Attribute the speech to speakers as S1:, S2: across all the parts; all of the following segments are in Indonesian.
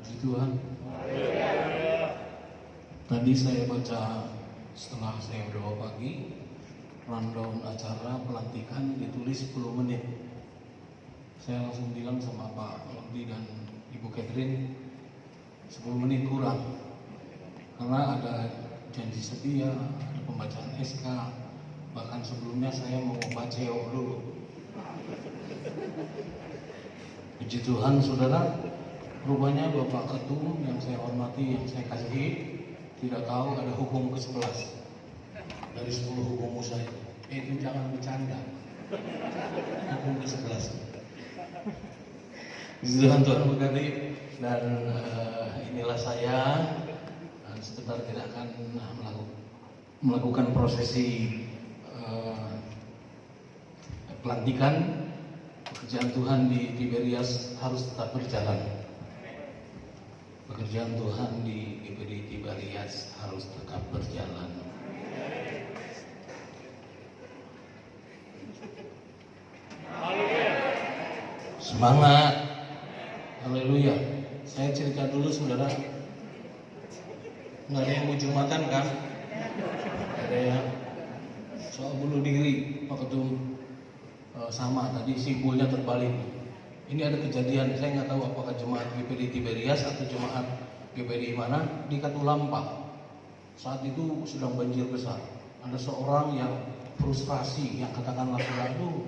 S1: Puji Tuhan. Tadi saya baca setelah saya berdoa pagi, rundown acara pelantikan ditulis 10 menit. Saya langsung bilang sama Pak Lodi dan Ibu Catherine, 10 menit kurang. Karena ada janji setia, ada pembacaan SK, bahkan sebelumnya saya mau baca dulu. Puji Tuhan, saudara. Rupanya Bapak Ketum yang saya hormati, yang saya kasihi, tidak tahu ada hukum ke-11 dari 10 hukum Musa itu. Itu jangan bercanda. Hukum ke-11. Puji Tuhan, Tuhan berkati. Dan inilah saya. Sebentar kita akan melakukan prosesi pelantikan. Pekerjaan Tuhan di Tiberias harus tetap berjalan. Pekerjaan Tuhan di GPD Tiberias harus tetap berjalan. Semangat. Haleluya. Saya cerita dulu, saudara. Nggak ada yang mau jumatan kan? Ada yang soal bunuh diri, Pak Ketum. Sama tadi simpulnya terbalik. Ini ada kejadian, saya nggak tahu apakah jemaat GPD Tiberias atau jemaat GPD mana di Katulampa. Saat itu sedang banjir besar. Ada seorang yang frustrasi, yang katakanlah aduh,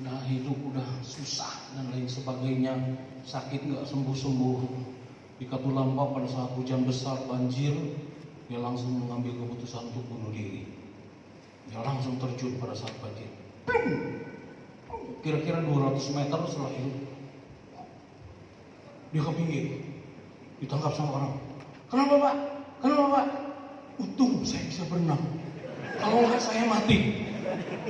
S1: udah hidup udah susah dan lain sebagainya, sakit nggak sembuh-sembuh. Di Katulampa pada saat hujan besar banjir, dia langsung mengambil keputusan untuk bunuh diri. Dia langsung terjun pada saat banjir. Kira-kira 200 meter setelah itu dia ke pinggir, ditangkap sama orang. Kenapa Pak? Kenapa Pak? Untung saya bisa berenang, kalau nggak saya mati.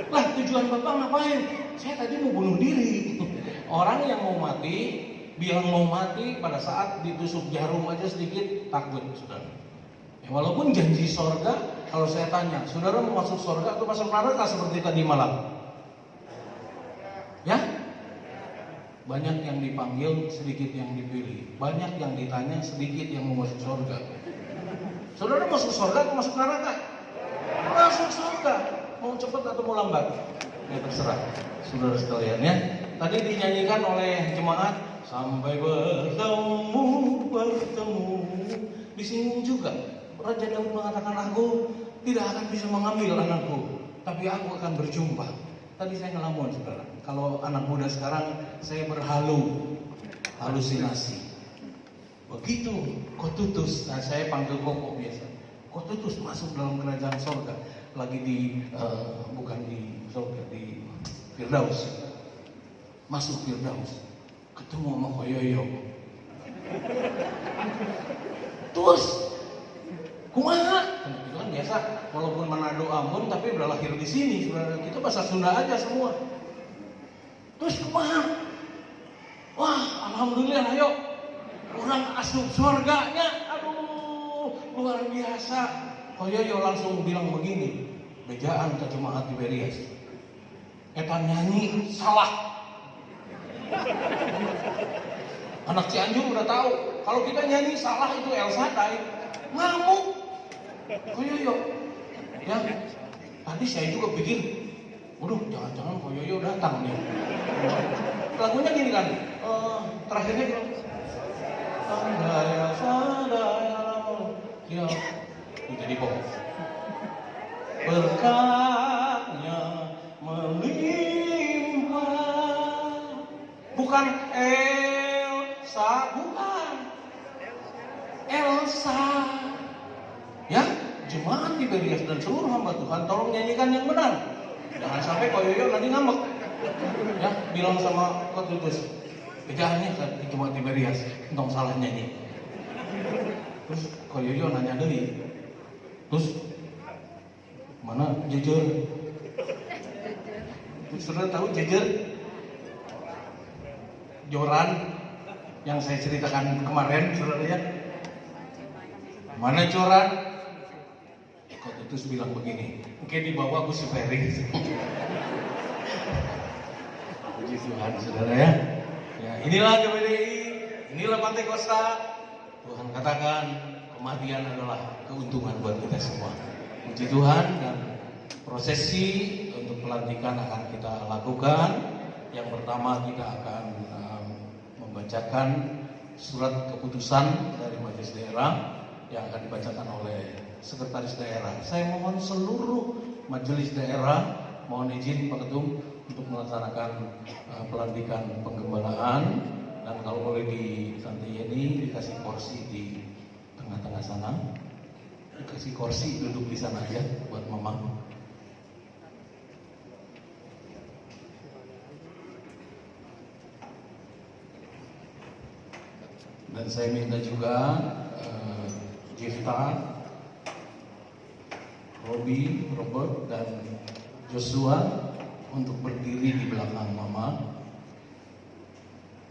S1: Lah tujuan Bapak ngapain? Saya tadi mau bunuh diri. Orang yang mau mati bilang mau mati pada saat ditusuk jarum aja sedikit takut, saudara. Ya, walaupun janji sorga, kalau saya tanya, saudara mau masuk sorga atau masuk neraka seperti tadi malam? Ya, banyak yang dipanggil, sedikit yang dipilih. Banyak yang ditanya, sedikit yang mau masuk surga. Saudara masuk surga atau masuk neraka? Masuk surga. Mau cepat atau mau lambat? Ya terserah, saudara sekalian ya. Tadi dinyanyikan oleh jemaat, sampai bertemu. Disinggung juga. Raja Daud mengatakan, aku tidak akan bisa mengambil anakku, tapi aku akan berjumpa. Tadi saya ngelamun, saudara. Kalau anak muda sekarang, saya halusinasi. Begitu Kotutus, nah saya panggil Koko biasa. Kotutus masuk dalam kerajaan sorga, lagi di bukan di sorga, di Firdaus. Masuk Firdaus, ketemu sama Koyoyo. Terus, kumaha? Itu kan biasa, walaupun Manado Ambon, tapi udah lahir di sini. Saudara, kita bahasa Sunda aja semua. Terus kumaha? Wah, alhamdulillah, ayo. Orang asup surganya, aduh, luar biasa. Koyoyo langsung bilang begini, bejaan ke jemaat Tiberias. Eta nyanyi salah. Anak Cianjur udah tahu, kalau kita nyanyi salah itu El Shaddai, ngamuk. Koyoyo, ya. Tadi saya juga pikir, waduh, jangan-jangan Koyoyo datang nih. Lagunya gini kan, terakhirnya bilang, Andaya sadaya, ya, jadi pop. Berkatnya melimpah, bukan Elsa, bukan Elsa. Ya, jemaat Tiberias dan seluruh hamba Tuhan, tolong nyanyikan yang benar. Jangan sampai Koyoyo nanti ngambek. Ya, bilang sama Kotutus, kejahannya di jemaat Tiberias, entong salah nyanyi. Terus Koyoyo nanya deui. Terus mana Jejer? Saudara tahu Jejer? Joran yang saya ceritakan kemarin, saudara lihat. Mana Joran? Kotutus bilang begini, mungkin dibawa aku si Ferry. Puji Tuhan, saudara ya. Ya, inilah GPDI Inilah Pantai Kosta. Tuhan katakan kematian adalah keuntungan buat kita semua. Puji Tuhan, dan prosesi untuk pelantikan akan kita lakukan. Yang pertama kita akan membacakan surat keputusan dari majelis daerah yang akan dibacakan oleh sekretaris daerah. Saya mohon seluruh majelis daerah, mohon izin Pak Ketum untuk melaksanakan pelantikan penggembalaan, dan kalau boleh di Tante Yeni dikasih kursi di tengah-tengah sana, dikasih kursi duduk di sana aja buat Mama. Dan saya minta juga Jifta, Robert, dan Joshua untuk berdiri di belakang Mama,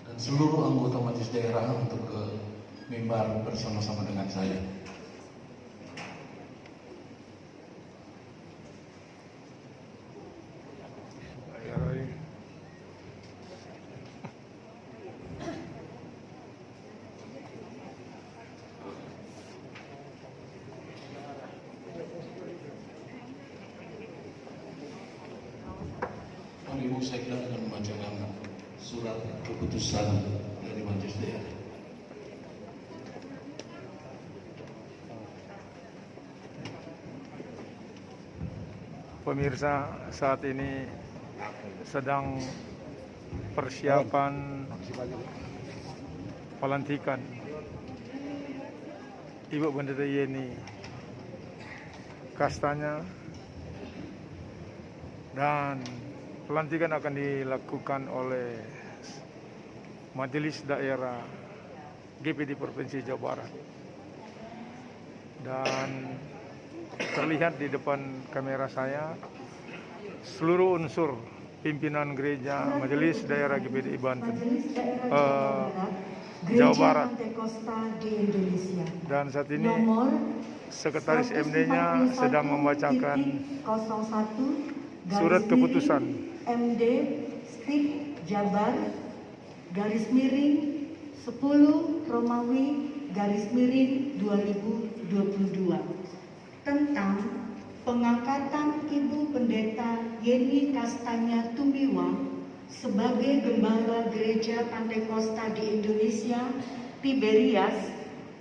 S1: dan seluruh anggota majelis daerah untuk ke mimbar bersama-sama dengan saya. Ibu Sekda akan membacakan surat keputusan dari majelis daerah.
S2: Pemirsa, saat ini sedang persiapan pelantikan Ibu Pendeta Yeni Kastanya, dan pelantikan akan dilakukan oleh Majelis Daerah GPD Provinsi Jawa Barat. Dan terlihat di depan kamera saya seluruh unsur pimpinan gereja Majelis Daerah GPD Banten, Jawa Barat. Dan saat ini Sekretaris MD-nya sedang membacakan surat keputusan
S3: MD Stip Jabar garis miring 10 Romawi garis miring 2022 tentang pengangkatan Ibu Pendeta Yeni Kastanya Tumiwa sebagai Gembala Gereja Pantai Kosta di Indonesia, Tiberias,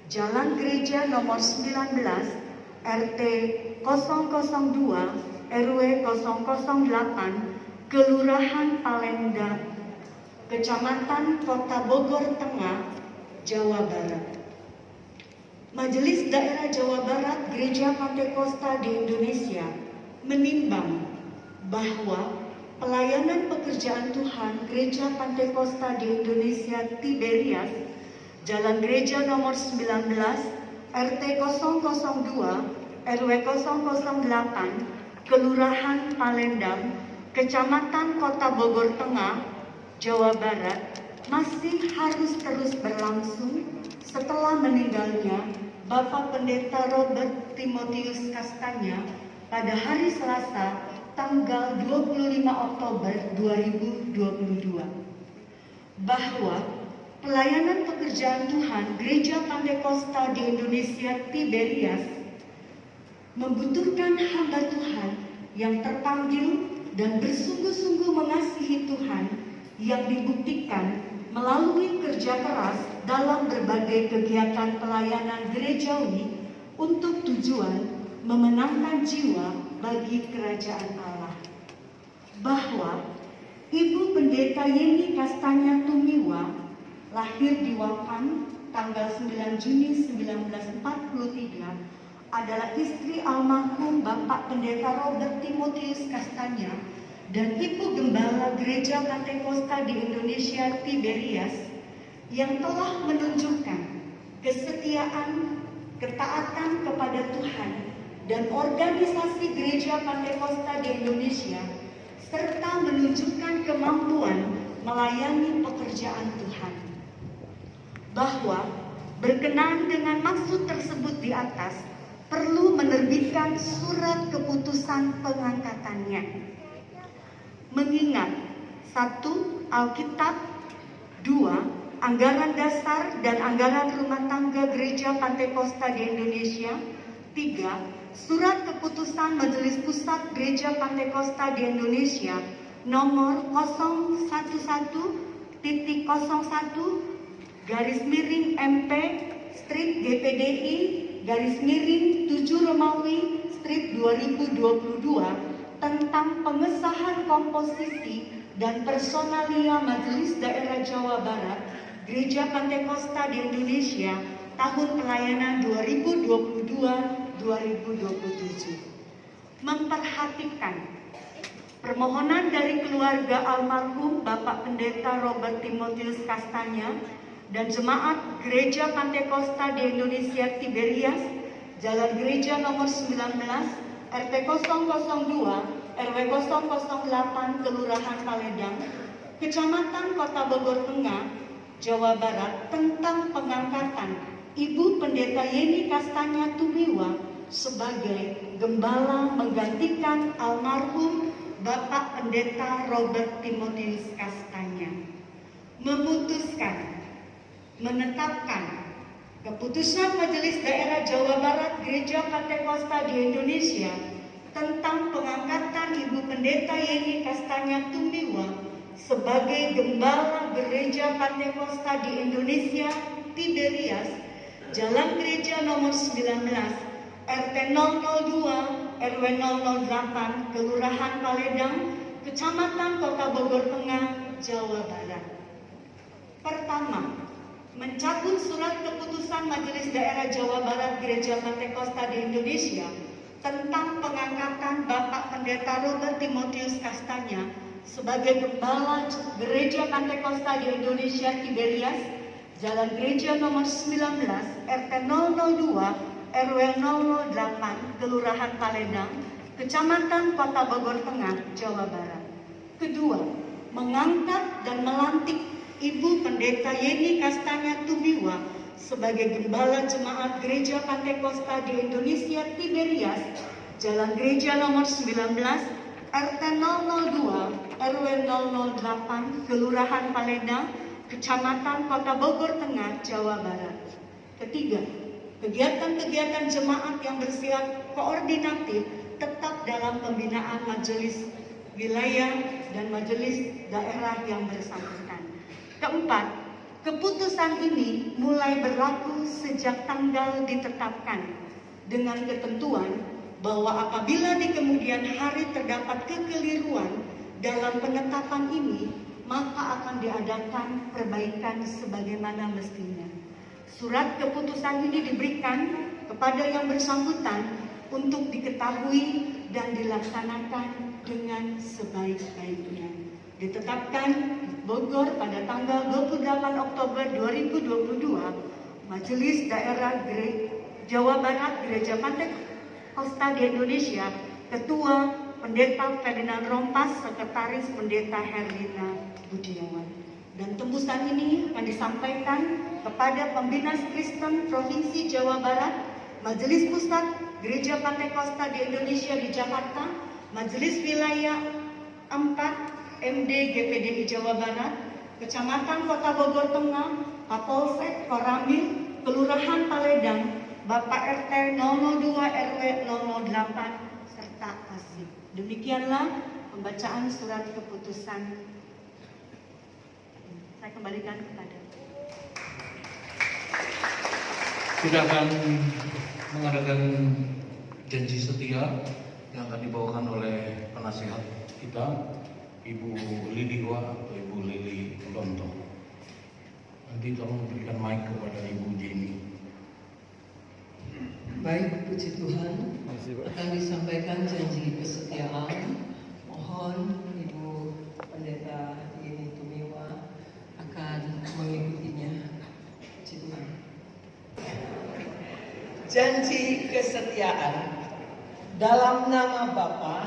S3: Jalan Gereja nomor 19, RT 002, RW 008, Kelurahan Palembang, Kecamatan Kota Bogor Tengah, Jawa Barat. Majelis Daerah Jawa Barat Gereja Pantai Kosta di Indonesia menimbang bahwa pelayanan pekerjaan Tuhan Gereja Pantai Kosta di Indonesia Tiberias, Jalan Gereja nomor 19, RT 002, RW 008, Kelurahan Palembang, Kecamatan Kota Bogor Tengah, Jawa Barat masih harus terus berlangsung setelah meninggalnya Bapak Pendeta Robert Timotius Kastanya pada hari Selasa tanggal 25 Oktober 2022. Bahwa pelayanan pekerjaan Tuhan Gereja Pantai Kosta di Indonesia Tiberias membutuhkan hamba Tuhan yang terpanggil dan bersungguh-sungguh mengasihi Tuhan yang dibuktikan melalui kerja keras dalam berbagai kegiatan pelayanan gerejawi untuk tujuan memenangkan jiwa bagi kerajaan Allah. Bahwa Ibu Pendeta Yeni Kastanya Tumiwa lahir di Wapan tanggal 9 Juni 1943 adalah istri almarhum Bapak Pendeta Robert Timotius Kastanya dan Ibu Gembala Gereja Pantai Kosta di Indonesia Tiberias yang telah menunjukkan kesetiaan, ketaatan kepada Tuhan dan organisasi Gereja Pantai Kosta di Indonesia serta menunjukkan kemampuan melayani pekerjaan Tuhan. Bahwa berkenaan dengan maksud tersebut di atas, perlu menerbitkan surat keputusan pengangkatannya. Mengingat 1. Alkitab, 2. anggaran dasar dan anggaran rumah tangga Gereja Pantai Kosta di Indonesia. 3. Surat keputusan Majelis Pusat Gereja Pantai Kosta di Indonesia nomor 011-MP/GPDI/7 Romawi/2022 tentang pengesahan komposisi dan personalia Majelis Daerah Jawa Barat Gereja Pantai Kosta di Indonesia tahun pelayanan 2022-2027. Memperhatikan permohonan dari keluarga almarhum Bapak Pendeta Robert Timotius Kastanya dan Jemaat Gereja Pantai Kosta di Indonesia Tiberias, Jalan Gereja nomor 19, RT 002, RW 008, Kelurahan Paledang, Kecamatan Kota Bogor Tengah, Jawa Barat tentang pengangkatan Ibu Pendeta Yeni Kastanya Tumiwa sebagai Gembala menggantikan almarhum Bapak Pendeta Robert Timotius Kastanya. Memutuskan, menetapkan keputusan Majelis Daerah Jawa Barat Gereja Pantai Kosta di Indonesia tentang pengangkatan Ibu Pendeta Yeni Kastanya Tumiwa sebagai Gembala Gereja Pantai Kosta di Indonesia Tiberias, Jalan Gereja nomor 19, RT 002, RW 008, Kelurahan Paledang, Kecamatan Kota Bogor Tengah, Jawa Barat. Pertama, mencabut surat keputusan Majelis Daerah Jawa Barat Gereja Pantai Kosta di Indonesia tentang pengangkatan Bapak Pendeta Robert Timotius Kastanya sebagai Gembala Gereja Pantai Kosta di Indonesia Tiberias, Jalan Gereja nomor 19, RT 002, RW 008, Kelurahan Paledang, Kecamatan Kota Bogor Tengah, Jawa Barat. Kedua, mengangkat dan melantik Ibu Pendeta Yeni Kastanya Tumiwa sebagai Gembala Jemaat Gereja Pantai Kosta di Indonesia Tiberias, Jalan Gereja nomor 19, RT 002, RW 008, Kelurahan Paledang, Kecamatan Kota Bogor Tengah, Jawa Barat. Ketiga, kegiatan-kegiatan jemaat yang bersifat koordinatif tetap dalam pembinaan majelis wilayah dan majelis daerah yang bersangkutan. Keempat, keputusan ini mulai berlaku sejak tanggal ditetapkan dengan ketentuan bahwa apabila di kemudian hari terdapat kekeliruan dalam penetapan ini, maka akan diadakan perbaikan sebagaimana mestinya. Surat keputusan ini diberikan kepada yang bersangkutan untuk diketahui dan dilaksanakan dengan sebaik-baiknya. Ditetapkan di Bogor pada tanggal 28 Oktober 2022, Majelis Daerah Jawa Barat Gereja Pantai Kosta di Indonesia, Ketua Pendeta Ferdinand Rompas, Sekretaris Pendeta Herlina Budiawan. Dan tembusan ini akan disampaikan kepada Pembina Kristen Provinsi Jawa Barat, Majelis Pusat Gereja Pantai Kosta di Indonesia di Jakarta, Majelis Wilayah 4 MD GPDI Jawa Barat, Kecamatan Kota Bogor Tengah, Kapolsek Koramil, Kelurahan Paledang, Bapak RT 002 RW 008, serta ASIP. Demikianlah pembacaan surat keputusan. Saya kembalikan kepada.
S1: Kita akan mengadakan janji setia yang akan dibawakan oleh penasihat kita, Ibu Lili Wa atau Ibu Lili Lonto. Nanti tolong berikan mic kepada Ibu Jenny.
S4: Baik, puji Tuhan, akan disampaikan janji kesetiaan. Mohon Ibu Pendeta Yeni Tumiwa akan mengikutinya. Puji Tuhan. Janji kesetiaan dalam nama Bapa.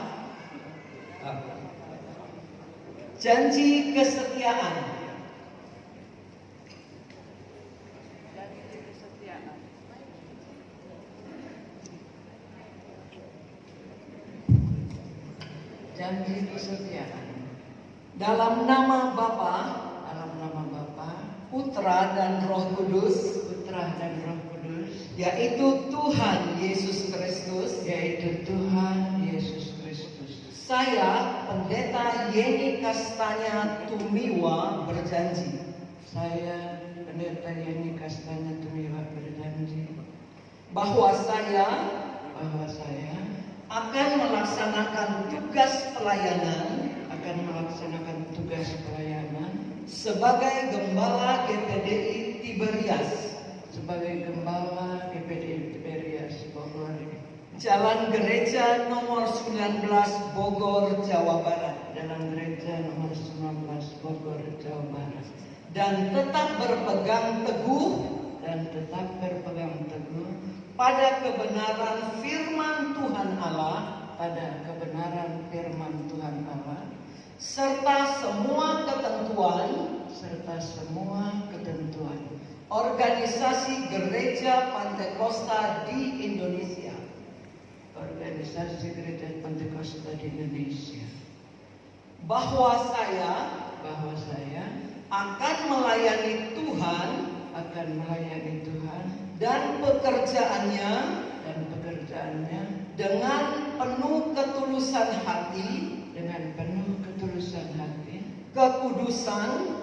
S4: Janji kesetiaan. Janji kesetiaan dalam nama Bapa, Putra dan Roh Kudus,
S5: Putra dan Roh Kudus,
S4: yaitu Tuhan Yesus Kristus,
S5: yaitu Tuhan Yesus Kristus.
S4: Saya, Pendeta Yeni Kastanya Tumiwa, berjanji
S5: Saya, Pendeta Yeni Kastanya Tumiwa, berjanji
S4: bahwa saya
S5: bahwa saya
S4: akan melaksanakan tugas pelayanan
S5: akan melaksanakan tugas pelayanan
S4: sebagai Gembala GPDI Tiberias,
S5: sebagai Gembala GPDI Tiberias Bogor,
S4: Jalan Gereja nomor 19 Bogor, Jawa Barat,
S5: Jalan Gereja nomor 19 Bogor, Jawa Barat,
S4: dan tetap berpegang teguh pada kebenaran firman Tuhan Allah
S5: pada kebenaran firman Tuhan Allah
S4: serta semua ketentuan organisasi Gereja Pantekosta di Indonesia,
S5: organisasi Gereja Pantekosta di Indonesia,
S4: bahwa saya akan melayani Tuhan dan pekerjaannya dengan penuh ketulusan hati, kekudusan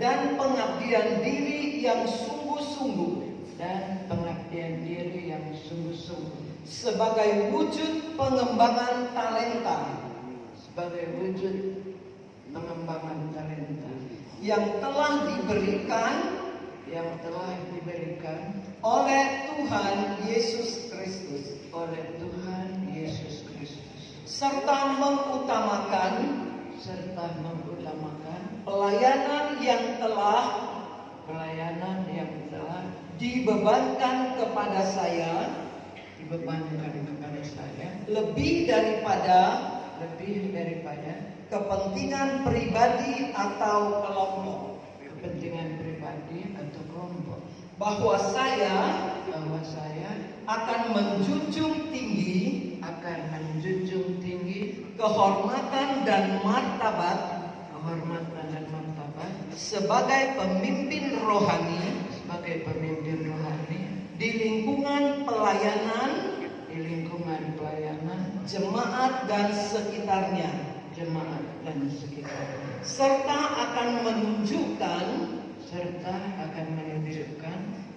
S4: dan pengabdian diri yang sungguh-sungguh sebagai wujud pengembangan talenta yang telah diberikan oleh Tuhan Yesus Kristus, serta mengutamakan pelayanan yang telah dibebankan kepada saya lebih daripada kepentingan pribadi atau kelompok, bahwa saya akan menjunjung tinggi kehormatan dan martabat sebagai pemimpin rohani di lingkungan pelayanan jemaat dan sekitarnya, serta akan menunjukkan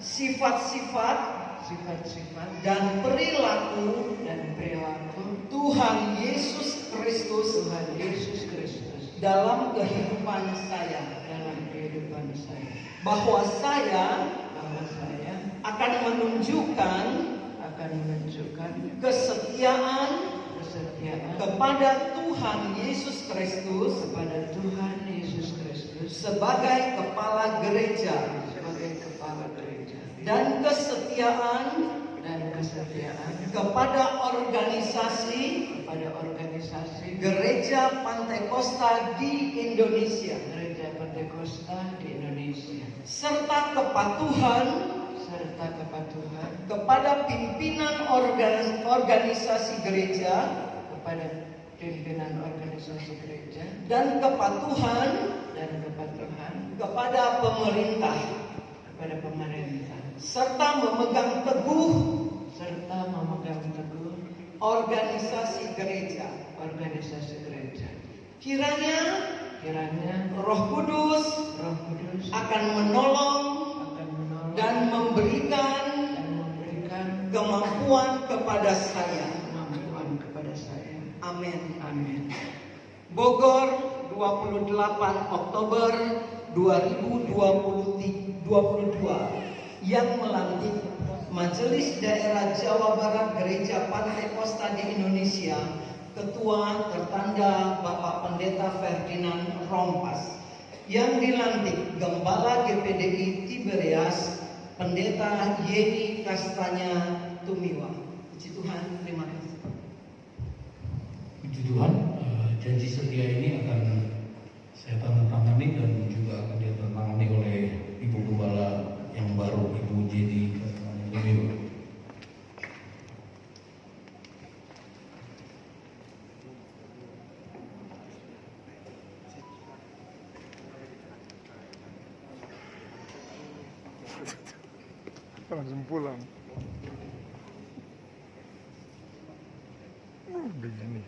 S4: sifat-sifat dan perilaku Tuhan Yesus Kristus dalam kehidupan saya, bahwa saya akan menunjukkan kesetiaan kepada Tuhan Yesus Kristus sebagai kepala gereja dan kesetiaan kepada organisasi Gereja Pantekosta di Indonesia, serta kepatuhan kepada pimpinan organisasi gereja dan kepatuhan kepada pemerintah, serta memegang teguh organisasi gereja. Kiranya Roh Kudus akan menolong dan memberikan kemampuan kepada saya. Amin. Bogor, 28 Oktober 2022, yang melantik Majelis Daerah Jawa Barat Gereja Pantekosta di Indonesia, Ketua tertanda Bapak Pendeta Ferdinand Rompas, yang dilantik Gembala GPDI Tiberias Pendeta Yeni Kastanya Tumiwa. Puji Tuhan, terima kasih.
S1: Puji Tuhan, janji setia ini akan saya tandatangani dan juga akan ditandatangani oleh Ibu Gembala yang baru, Ibu Yeni Kastanya Tumiwa.
S2: Langsung pulang. Begini.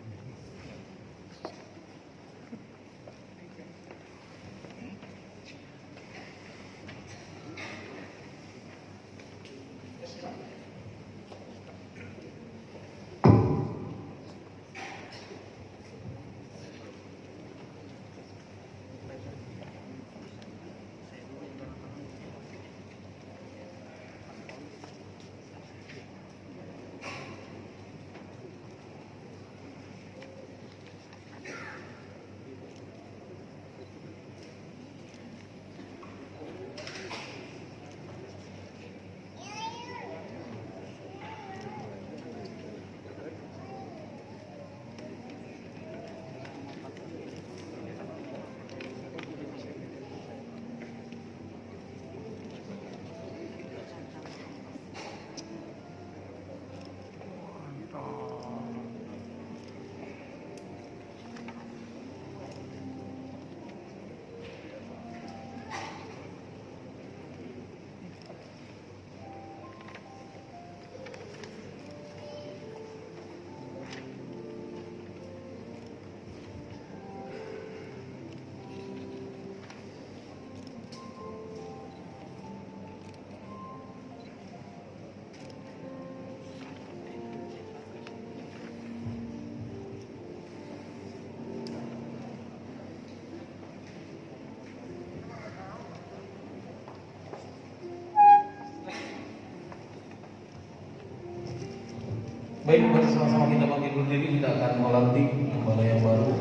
S1: Baik, mari sama-sama kita bangkit berdiri, kita akan melantik gembala yang baru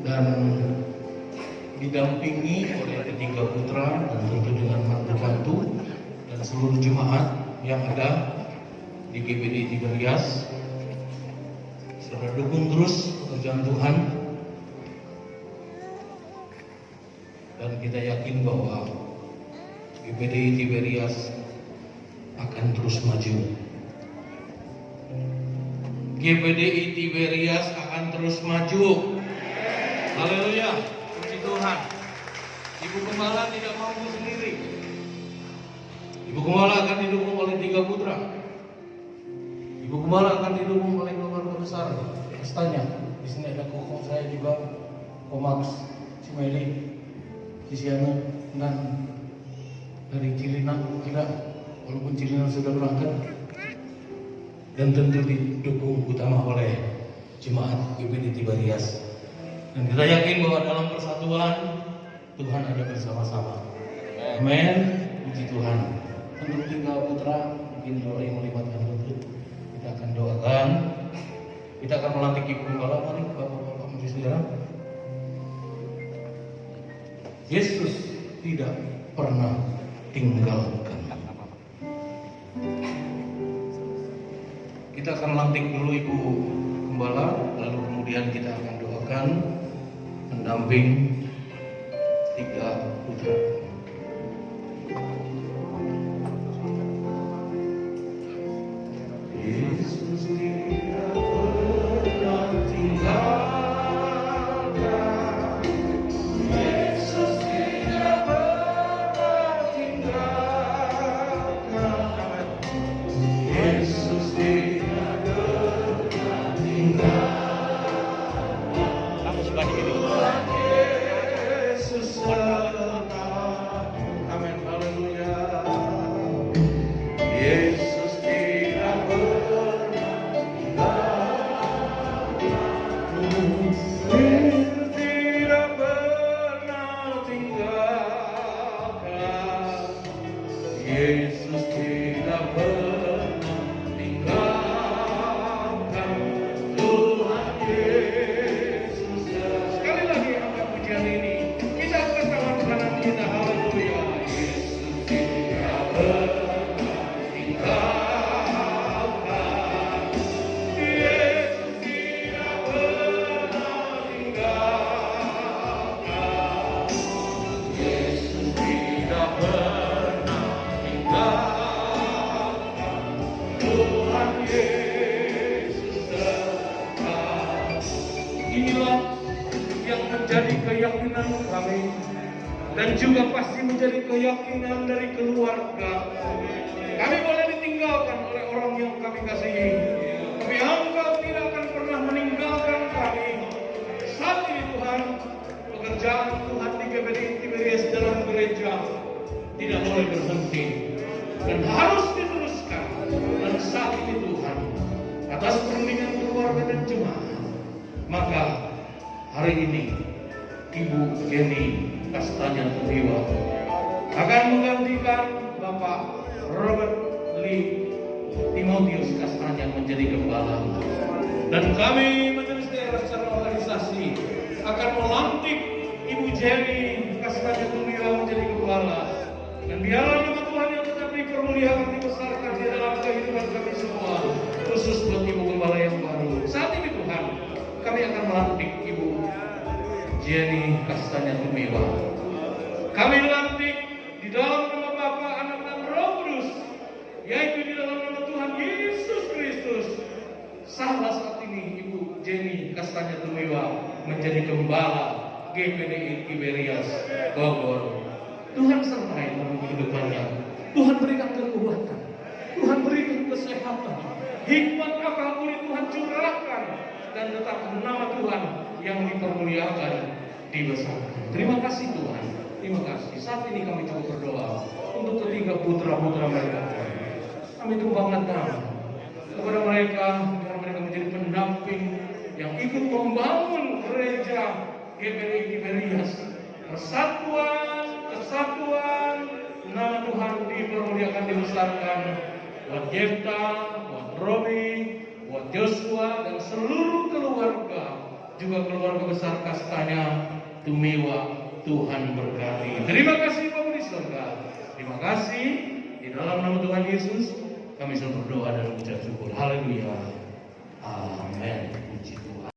S1: dan didampingi oleh ketiga putra dan tentu dengan mantu-mantu dan seluruh jemaat yang ada di GBD Tiberias. Saudara dukung terus pekerjaan Tuhan dan kita yakin bahwa GBD Tiberias akan terus maju. GBDI Tiberias akan terus maju. Haleluya, puji Tuhan. Ibu Gembala tidak mampu sendiri. Ibu Gembala akan didukung oleh 3 putra. Ibu Gembala akan didukung oleh keluarga besar Kastanya. Di sini ada kokong saya juga, Komax, Cimeli, Kisiana, dan dari Cilinan kita, walaupun Cilinan sudah berangkat. Dan tentu didukung utama oleh jemaat GBD Tiberias. Dan kita yakin bahwa dalam persatuan Tuhan ada bersama-sama. Amin. Puji Tuhan. Untuk 3 putra, mungkin doa yang melibatkan lutut, kita akan doakan. Kita akan melantik Ibu Gembala. Mari Bapak-bapak Menteri Saudara. Yesus tidak pernah tinggalkan. Kita akan lantik dulu Ibu Gembala, lalu kemudian kita akan doakan pendamping 3 putra. Yesus tidak pernah tinggalkan. Yesus tidak pernah tinggalkan. Yesus tidak pernah tinggalkan. Yesus serta. Amin. Haleluya. Yesus tidak pernah tinggalkan. Yesus tidak pernah tinggalkan. Yesus tidak pernah tinggalkan. Tuhan Yesus. Sekali lagi angkat pujian ini. Kita angkat tangan kanan kita. Haleluya. Yesus tidak pernah tinggalkan. Yesus tidak pernah tinggalkan. Yesus tidak pernah tinggalkan. dan juga pasti menjadi keyakinan dari keluarga. Kami boleh ditinggalkan oleh orang yang kami kasihi, tapi Engkau tidak akan pernah meninggalkan kami. Saat ini Tuhan, pekerjaan Tuhan di GPDI Tiberias dalam gereja tidak boleh berhenti dan harus diteruskan. Dan saat ini Tuhan, atas perundingan keluarga dan jemaat, maka hari ini Ibu Jenny Kastanya Tumiwa akan menggantikan Bapak Robert Lee Timotius Kastanya menjadi gembala. Dan kami Majelis Daerah secara organisasi akan melantik Ibu Jenny Kastanya Tumiwa menjadi gembala. Dan biarlah nama Tuhan yang tetap dipermuliakan, dibesarkan di dalam kehidupan kami semua, khusus buat Ibu Gembala yang baru. Saat ini Tuhan, kami akan melantik Ibu Jenny Kastanya Tumiwa. Kami lantik di dalam nama Bapa, Anak dan Roh Kudus, yaitu di dalam nama Tuhan Yesus Kristus. Salah saat ini Ibu Jenny Kastanya Tumiwa menjadi gembala GPDI Tiberias Bogor. Tuhan sertai dalam kehidupannya. Tuhan berikan kekuatan, Tuhan berikan kesehatan, hikmat akal budi Tuhan curahkan, dan tetap nama Tuhan yang dipermuliakan, dibesarkan. Terima kasih Tuhan, terima kasih. Saat ini kami coba berdoa untuk ketiga putra-putra mereka. Kami tumpahkan tangan kepada mereka, biar mereka menjadi pendamping yang ikut membangun gereja GPDI Tiberias. Kesatuan, nama Tuhan dipermuliakan, dibesarkan buat Jefta, buat Robi, buat Joshua dan seluruh keluarga, juga keluarga besar Kastanya Tumiwa. Tuhan berkati. Terima kasih Bapak di surga. Terima kasih. Di dalam nama Tuhan Yesus kami selalu berdoa dan mengucap syukur. Haleluya. Amin. Puji Tuhan.